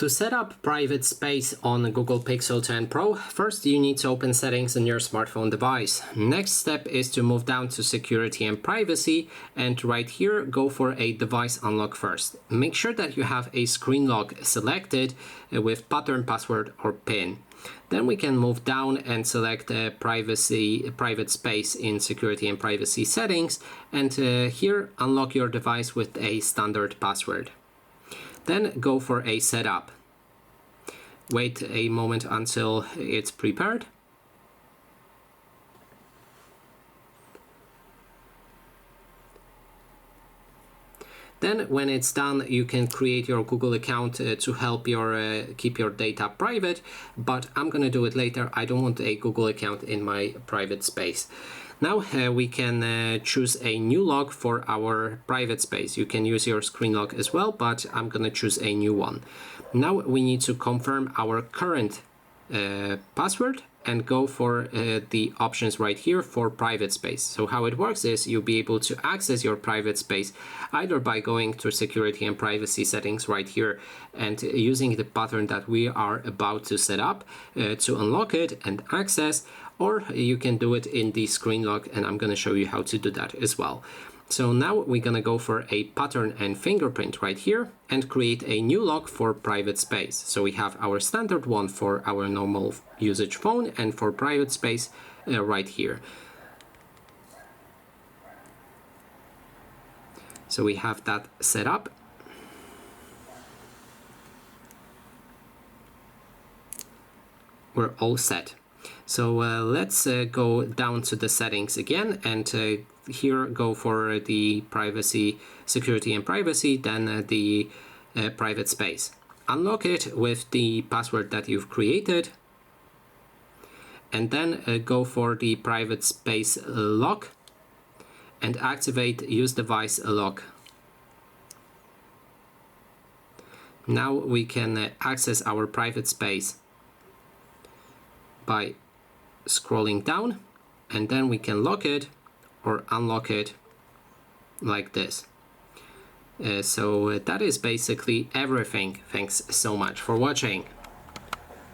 To set up private space on Google Pixel 10 Pro, first you need to open settings on your smartphone device. Next step is to move down to security and privacy, and right here go for a device unlock first. Make sure that you have a screen lock selected with pattern, password or PIN. Then we can move down and select private space in security and privacy settings, and here unlock your device with a standard password. Then go for a setup. Wait a moment until it's prepared. Then when it's done, you can create your Google account to help keep your data private, but I'm gonna do it later. I don't want a Google account in my private space. Now we can choose a new lock for our private space. You can use your screen lock as well, but I'm gonna choose a new one. Now we need to confirm our current password and go for the options right here for private space. So how it works is you'll be able to access your private space either by going to security and privacy settings right here and using the pattern that we are about to set up to unlock it and access, or you can do it in the screen lock, and I'm going to show you how to do that as well. So now we're going to go for a pattern and fingerprint right here and create a new lock for private space. So we have our standard one for our normal usage phone and for private space right here. So we have that set up. We're all set. So let's go down to the settings again, and here go for the privacy, security and privacy, then the private space. Unlock it with the password that you've created, and then go for the private space lock and activate use device lock. Now we can access our private space by scrolling down, and then we can lock it or unlock it like this. So that is basically everything. Thanks so much for watching.